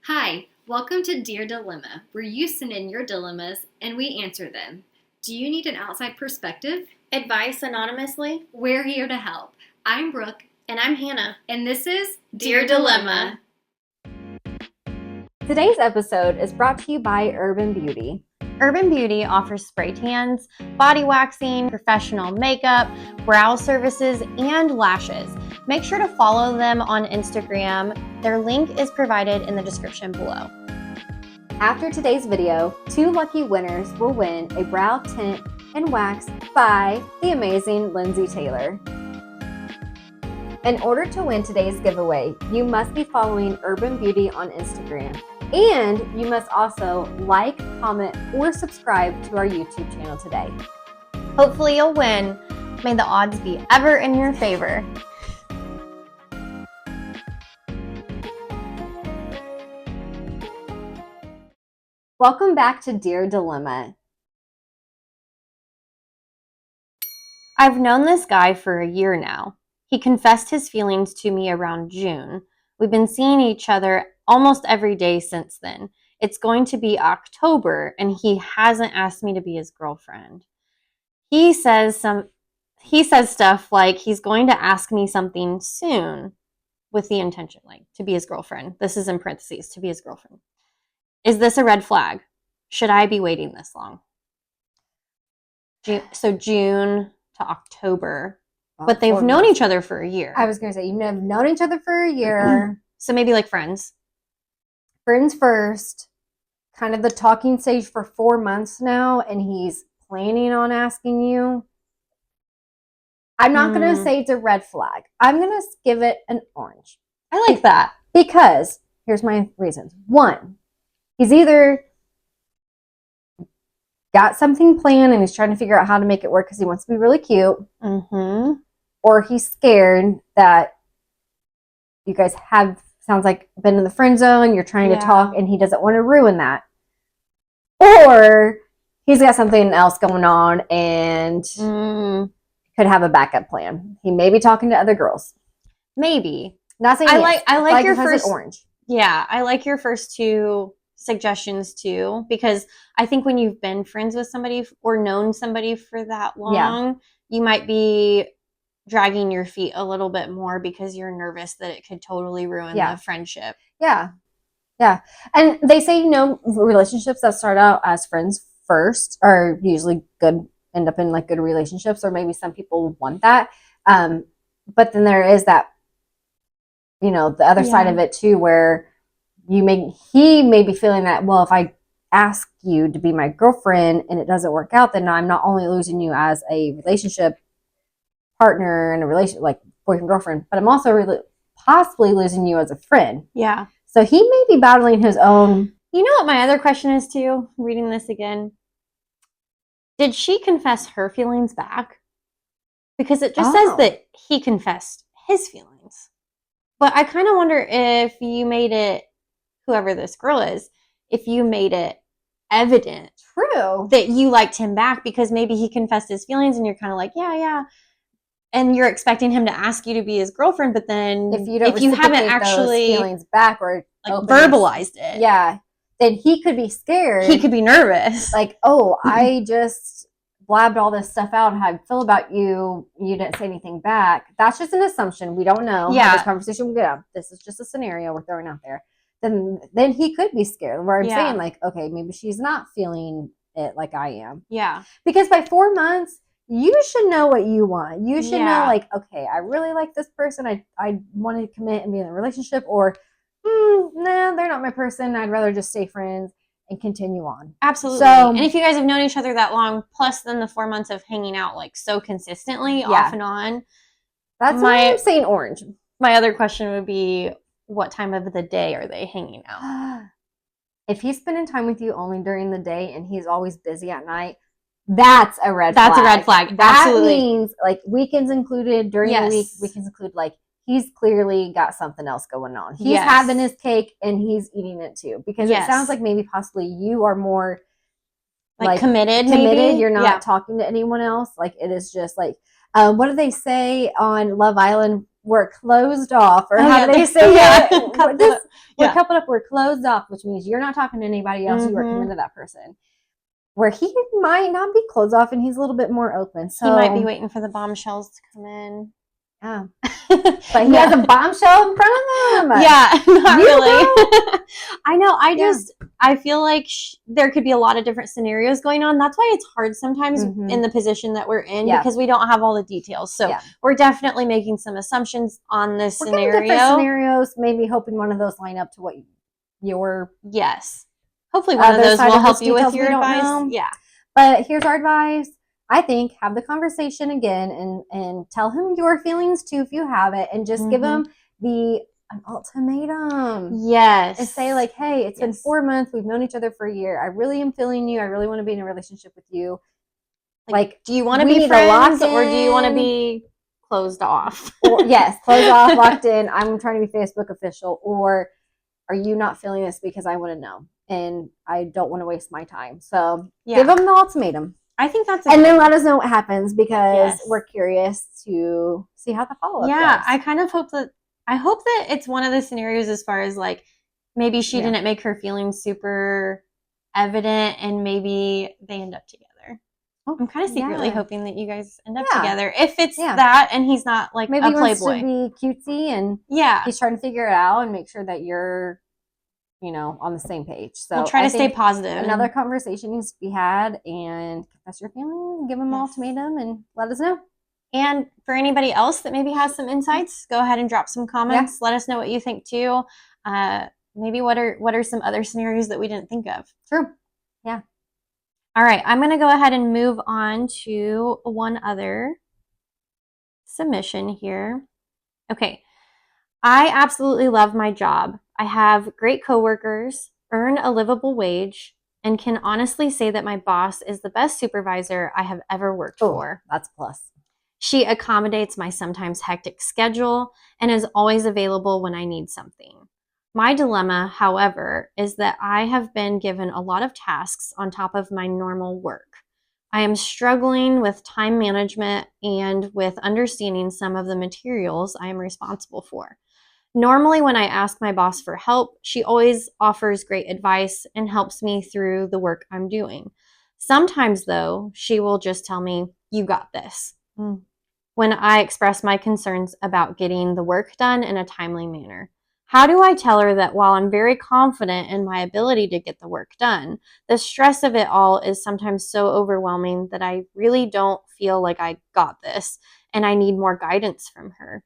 Hi, welcome to Dear Dilemma, where you send in your dilemmas and we answer them. Do you need an outside perspective? Advice anonymously? We're here to help. I'm Brooke. And I'm Hannah. And this is Dear Dilemma. Today's episode is brought to you by Urban Beauty. Urban Beauty offers spray tans, body waxing, professional makeup, brow services, and lashes. Make sure to follow them on Instagram. Their link is provided in the description below. After today's video, 2 lucky winners will win a brow tint and wax by the amazing Lindsay Taylor. In order to win today's giveaway, you must be following Urban Beauty on Instagram. And you must also like, comment, or subscribe to our YouTube channel today. Hopefully you'll win. May the odds be ever in your favor. Welcome back to Dear Dilemma. I've known this guy for a year now. He confessed his feelings to me around June. We've been seeing each other almost every day since then. It's going to be October and he hasn't asked me to be his girlfriend. He says stuff like he's going to ask me something soon with the intention like to be his girlfriend. This is in parentheses, to be his girlfriend. Is this a red flag? Should I be waiting this long? So June to October. But they've known each other for a year. I was going to say, you've known each other for a year. So maybe like friends. Friends first. Kind of the talking stage for 4 months now. And he's planning on asking you. I'm not going to say it's a red flag. I'm going to give it an orange. I like that. Because, here's my reasons. 1, he's either got something planned and he's trying to figure out how to make it work because he wants to be really cute. Mm-hmm. Or he's scared that you guys have, sounds like, been in the friend zone, you're trying to talk, and he doesn't want to ruin that. Or he's got something else going on and could have a backup plan. He may be talking to other girls. Maybe. Not saying I like your first orange. Yeah, I like your first 2 suggestions too, because I think when you've been friends with somebody or known somebody for that long, you might be dragging your feet a little bit more because you're nervous that it could totally ruin the friendship. Yeah. And they say, relationships that start out as friends first are usually good, end up in like good relationships, or maybe some people want that. But then there is that, the other side of it too, where he may be feeling that, well, if I ask you to be my girlfriend and it doesn't work out, then I'm not only losing you as a relationship partner and a relationship, like boyfriend, girlfriend, but I'm also possibly losing you as a friend. Yeah. So he may be battling his own. You know what my other question is too, reading this again? Did she confess her feelings back? Because it just says that he confessed his feelings. But I kind of wonder if you made it, whoever this girl is, if you made it evident that you liked him back, because maybe he confessed his feelings and you're kind of like, yeah. And you're expecting him to ask you to be his girlfriend, but then if you haven't actually those feelings back or like verbalized it, then he could be scared. He could be nervous. Like, I just blabbed all this stuff out how I feel about you. You didn't say anything back. That's just an assumption. We don't know how this conversation will go. This is just a scenario we're throwing out there. Then he could be scared. Where I'm saying like, okay, maybe she's not feeling it like I am. Yeah. Because by 4 months, you should know what you want. You should know, like, okay, I really like this person. I want to commit and be in a relationship, or nah, they're not my person. I'd rather just stay friends and continue on. Absolutely. So, and if you guys have known each other that long, plus then the 4 months of hanging out like so consistently, off and on, that's why I'm saying orange. My other question would be, what time of the day are they hanging out? If he's spending time with you only during the day and he's always busy at night, that's a red flag. That's a red flag. That Absolutely. means like weekends included, during the week, weekends include, like he's clearly got something else going on. He's having his cake and he's eating it too. Because it sounds like maybe possibly you are more like committed. Maybe? You're not talking to anyone else. Like it is just like, What do they say on Love Island? We're closed off, or Oh, how yeah, do they say yeah. it? Coupled up. We're Yeah. coupled up. We're closed off, which means you're not talking to anybody else. You are Mhm. committed to that person. Where he might not be closed off, and he's a little bit more open. So He might be waiting for the bombshells to come in. yeah. But he has a bombshell in front of him. Yeah, not You really. I know. Yeah. I feel like there could be a lot of different scenarios going on. That's why it's hard sometimes Mhm. in the position that we're in Yeah. because we don't have all the details. So Yeah. we're definitely making some assumptions on this We're scenario. getting different scenarios, maybe hoping one of those line up to what your Yes. Hopefully one of other those side will of help this you with details your we don't advice. know. Yeah. But here's our advice. I think have the conversation again and tell him your feelings too if you have it, and just give him an ultimatum. Yes. And say like, hey, it's been Yes. 4 months. We've known each other for a year. I really am feeling you. I really want to be in a relationship with you. Like, do you want to we be need to friends lock or do you want to in. be closed off? Or yes, closed off, locked in. I'm trying to be Facebook official. Or are you not feeling this because I want to know and I don't want to waste my time? So give them the ultimatum. I think that's and then let us know what happens because Yes. we're curious to see how the follow-up Yeah, goes. I kind of hope that it's one of the scenarios as far as like maybe she didn't make her feelings super evident and maybe they end up together. I'm kind of secretly hoping that you guys end up together. If it's that and he's not like maybe a he wants playboy. to be cutesy and he's trying to figure it out and make sure that you're, on the same page. So we'll try to stay positive. Another conversation needs to be had and confess your feelings, give him an ultimatum, and let us know. And for anybody else that maybe has some insights, go ahead and drop some comments. Let us know what you think too. Maybe what are some other scenarios that we didn't think of? True. Yeah. All right, I'm going to go ahead and move on to one other submission here. Okay. I absolutely love my job. I have great coworkers, earn a livable wage, and can honestly say that my boss is the best supervisor I have ever worked for. That's a plus. She accommodates my sometimes hectic schedule and is always available when I need something. My dilemma, however, is that I have been given a lot of tasks on top of my normal work. I am struggling with time management and with understanding some of the materials I am responsible for. Normally, when I ask my boss for help, she always offers great advice and helps me through the work I'm doing. Sometimes, though, she will just tell me, "You got this," when I express my concerns about getting the work done in a timely manner. How do I tell her that while I'm very confident in my ability to get the work done, the stress of it all is sometimes so overwhelming that I really don't feel like I got this and I need more guidance from her?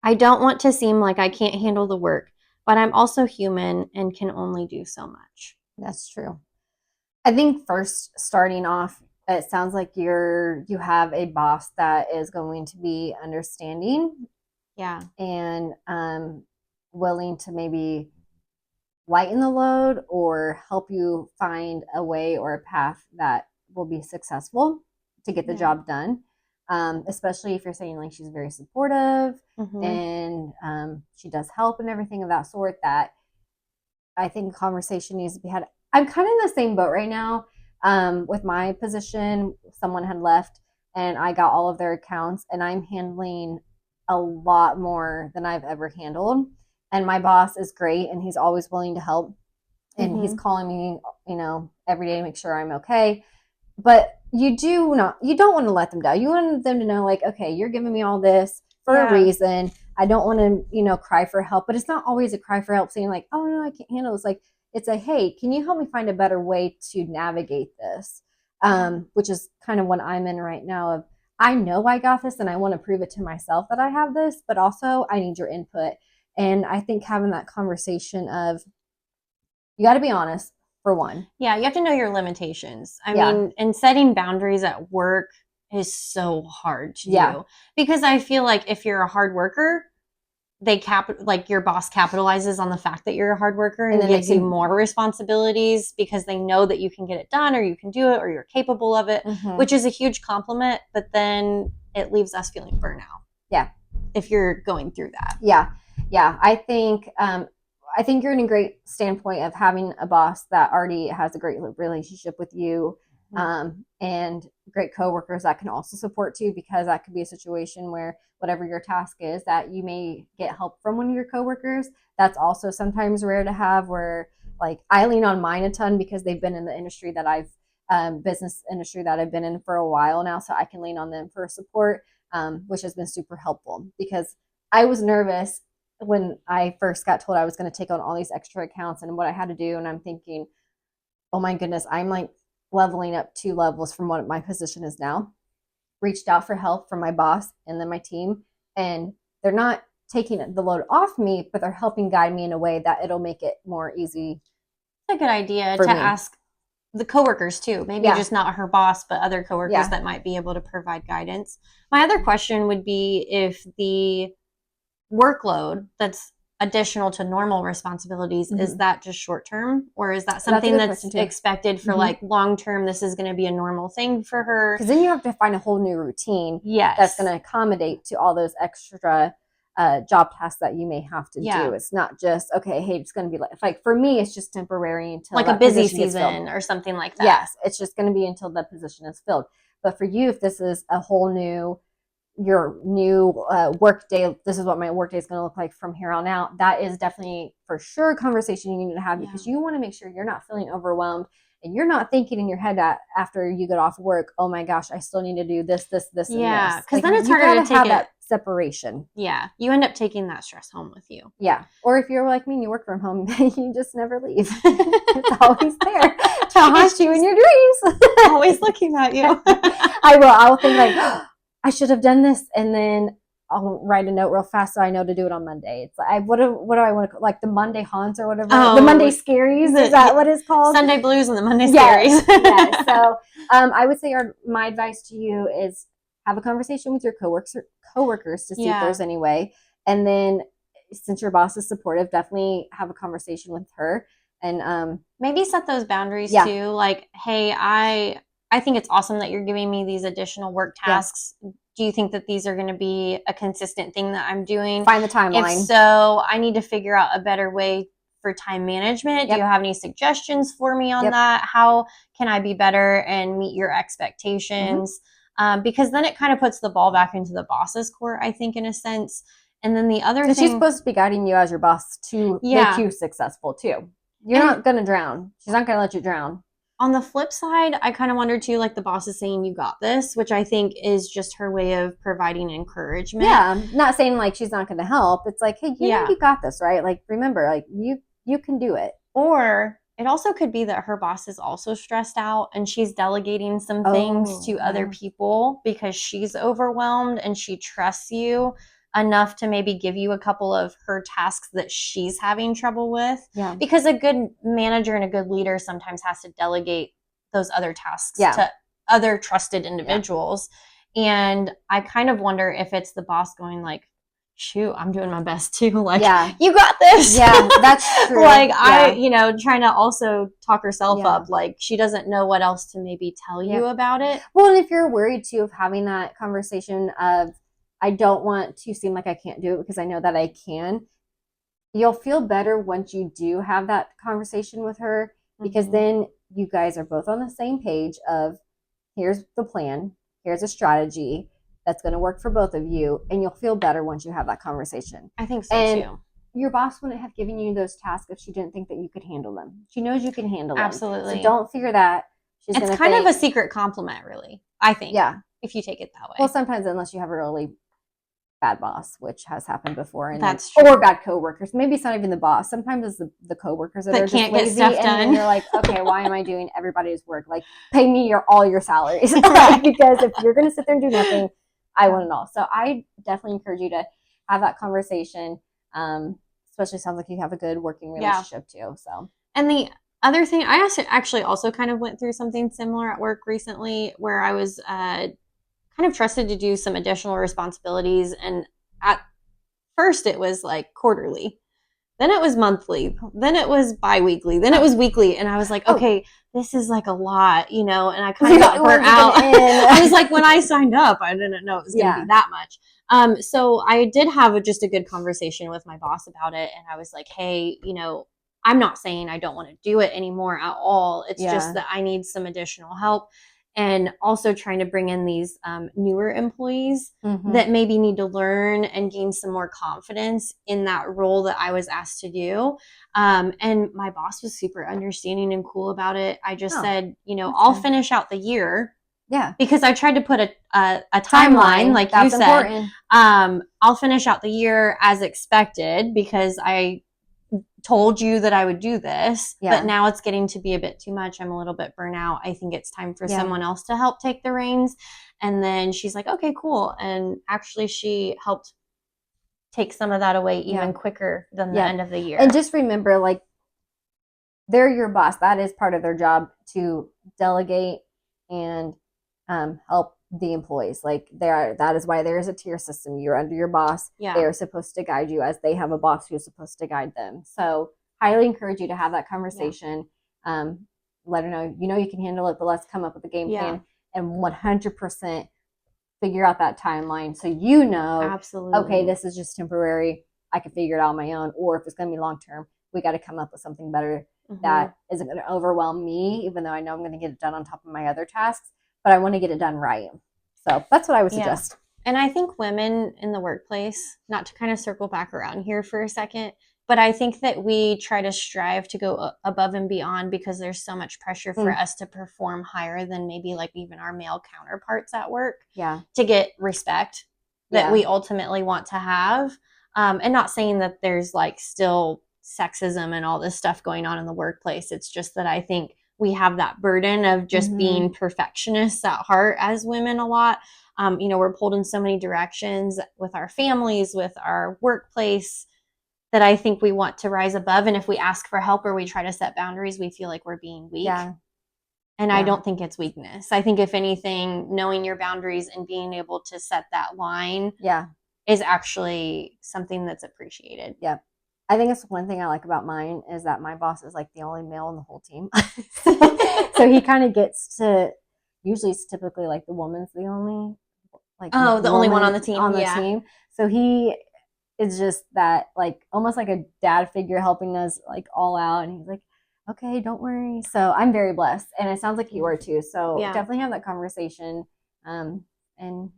I don't want to seem like I can't handle the work, but I'm also human and can only do so much. That's true. I think first starting off, it sounds like you have a boss that is going to be understanding. Yeah. And willing to maybe lighten the load or help you find a way or a path that will be successful to get the job done. Especially if you're saying like she's very supportive and she does help and everything of that sort, that I think conversation needs to be had. I'm kind of in the same boat right now with my position. Someone had left and I got all of their accounts and I'm handling a lot more than I've ever handled. And my boss is great and he's always willing to help. And he's calling me, every day to make sure I'm okay. But you don't want to let them down. You want them to know, like, okay, you're giving me all this for a reason. I don't want to, cry for help. But it's not always a cry for help saying like, oh no, I can't handle this. Like, it's a, hey, can you help me find a better way to navigate this? Which is kind of what I'm in right now of, I know I got this and I want to prove it to myself that I have this, but also I need your input. And I think having that conversation of, you got to be honest, for one. Yeah, you have to know your limitations. I mean, and setting boundaries at work is so hard to do. Because I feel like if you're a hard worker, your boss capitalizes on the fact that you're a hard worker and gives you more responsibilities because they know that you can get it done or you can do it or you're capable of it, which is a huge compliment, but then it leaves us feeling burnout. Yeah. If you're going through that. Yeah. Yeah. I think you're in a great standpoint of having a boss that already has a great relationship with you and great coworkers that can also support too, because that could be a situation where whatever your task is, that you may get help from one of your coworkers. That's also sometimes rare to have, where like I lean on mine a ton because they've been in the industry that I've business industry that I've been in for a while now, so I can lean on them for support, which has been super helpful, because I was nervous when I first got told I was going to take on all these extra accounts and what I had to do, and I'm thinking, oh my goodness, I'm like leveling up 2 levels from what my position is now. Reached out for help from my boss and then my team, and they're not taking the load off me, but they're helping guide me in a way that it'll make it more easy. It's a good idea for to me. ask the coworkers too, maybe Yeah. just not her boss, but other coworkers Yeah. that might be able to provide guidance. My other question would be if the workload that's additional to normal responsibilities, is that just short term, or is that something that's expected for like long term? This is going to be a normal thing for her, because then you have to find a whole new routine that's going to accommodate to all those extra job tasks that you may have to do. It's not just, okay, hey, it's going to be like for me, it's just temporary until like a busy season or something like that. Yes, it's just going to be until the position is filled. But for you, if this is a whole new, your new work day, this is what my work day is going to look like from here on out, that is definitely for sure a conversation you need to have, because you want to make sure you're not feeling overwhelmed and you're not thinking in your head that after you get off work, oh my gosh, I still need to do this, and this. Yeah, because then it's harder to have that separation. Yeah, you end up taking that stress home with you. Yeah, or if you're like me and you work from home, you just never leave. It's always there to haunt you in your dreams. Always looking at you. I'll think like, oh, I should have done this, and then I'll write a note real fast so I know to do it on Monday. It's like, what do I want to, like the Monday haunts or whatever? The Monday scaries, is that what it's called? Sunday blues and the Monday scaries. Yes. So I would say my advice to you is have a conversation with your coworkers to see if there's any way. And then since your boss is supportive, definitely have a conversation with her. And maybe set those boundaries too. Like, hey, I think it's awesome that you're giving me these additional work tasks. Do you think that these are going to be a consistent thing that I'm doing? Find the timeline. If so, I need to figure out a better way for time management. Do you have any suggestions for me on that? How can I be better and meet your expectations? Because then it kind of puts the ball back into the boss's court, I think, in a sense. And then the other thing, she's supposed to be guiding you as your boss to make you successful too. You're not going to drown. She's not going to let you drown. On the flip side, I kind of wonder too, like the boss is saying you got this, which I think is just her way of providing encouragement. Yeah, not saying like she's not going to help. It's like, hey, you know you got this, right? Like, remember, like you can do it. Or it also could be that her boss is also stressed out and she's delegating some things to other people because she's overwhelmed and she trusts you enough to maybe give you a couple of her tasks that she's having trouble with. Yeah. Because a good manager and a good leader sometimes has to delegate those other tasks to other trusted individuals. And I kind of wonder if it's the boss going like, shoot, I'm doing my best too. Like, you got this. Yeah, that's true. Like, trying to also talk herself up. Like, she doesn't know what else to maybe tell you about it. Well, and if you're worried too of having that conversation of, I don't want to seem like I can't do it because I know that I can, you'll feel better once you do have that conversation with her, because then you guys are both on the same page of, here's the plan, here's a strategy that's going to work for both of you, and you'll feel better once you have that conversation. I think so too. Your boss wouldn't have given you those tasks if she didn't think that you could handle them. She knows you can handle them. Absolutely. So don't fear that she's going to It's kind of a secret compliment, really, I think. Yeah. If you take it that way. Well, sometimes unless you have a really bad boss, which has happened before, and that's true. Or bad coworkers. Maybe it's not even the boss. Sometimes it's the coworkers that are can't just lazy, get stuff done. And you're like, okay, why am I doing everybody's work? Like, pay me all your salaries. Because if you're going to sit there and do nothing, I want it all. So I definitely encourage you to have that conversation. Especially sounds like you have a good working relationship too. So, and the other thing, I actually also kind of went through something similar at work recently, where I was kind of trusted to do some additional responsibilities. And at first it was like quarterly, then it was monthly, then it was bi-weekly, then it was weekly. And I was like, okay, this is like a lot, and I kind of got burnt out. I was like, when I signed up, I didn't know it was going to be that much. So I did have just a good conversation with my boss about it. And I was like, hey, I'm not saying I don't want to do it anymore at all. It's Yeah. just that I need some additional help. And also trying to bring in these newer employees that maybe need to learn and gain some more confidence in that role that I was asked to do. And my boss was super understanding and cool about it. I just said, I'll finish out the year. Yeah. Because I tried to put a timeline, like you said. Important. I'll finish out the year as expected because I told you that I would do this, but now it's getting to be a bit too much. I'm a little bit burnt out. I think it's time for someone else to help take the reins. And then she's like, okay, cool. And actually she helped take some of that away even quicker than the end of the year. And just remember, like, they're your boss. That is part of their job, to delegate and help the employees. Like, that is why there is a tier system. You're under your boss. Yeah. They are supposed to guide you as they have a boss who's supposed to guide them. So highly encourage you to have that conversation. Let her know, you can handle it, but let's come up with a game plan and 100% figure out that timeline. So, absolutely, okay, this is just temporary. I can figure it out on my own. Or if it's going to be long-term, we got to come up with something better that isn't going to overwhelm me, even though I know I'm going to get it done on top of my other tasks, but I want to get it done right. So that's what I would suggest. And I think women in the workplace, not to kind of circle back around here for a second, but I think that we try to strive to go above and beyond because there's so much pressure for us to perform higher than maybe like even our male counterparts at work to get respect that we ultimately want to have. And not saying that there's like still sexism and all this stuff going on in the workplace. It's just that I think we have that burden of just being perfectionists at heart as women a lot. We're pulled in so many directions with our families, with our workplace, that I think we want to rise above. And if we ask for help or we try to set boundaries, we feel like we're being weak. And I don't think it's weakness. I think if anything, knowing your boundaries and being able to set that line is actually something that's appreciated. I think it's one thing I like about mine is that my boss is like the only male in the whole team. So he kind of gets to, usually it's typically like the woman's the only, like the only one on the team. Team. So he is just that, like, almost like a dad figure helping us like all out. And he's like, okay, don't worry. So I'm very blessed. And it sounds like you are too. So definitely have that conversation. And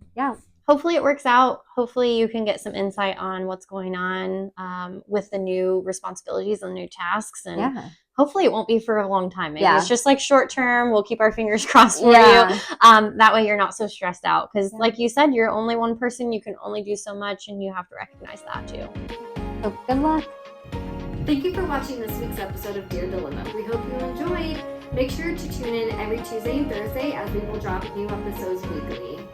hopefully it works out. Hopefully you can get some insight on what's going on with the new responsibilities and new tasks. And hopefully it won't be for a long time. Maybe it's just like short term. We'll keep our fingers crossed for you. That way you're not so stressed out. Because like you said, you're only one person. You can only do so much, and you have to recognize that too. So good luck. Thank you for watching this week's episode of Dear Dilemma. We hope you enjoyed. Make sure to tune in every Tuesday and Thursday as we will drop new episodes weekly.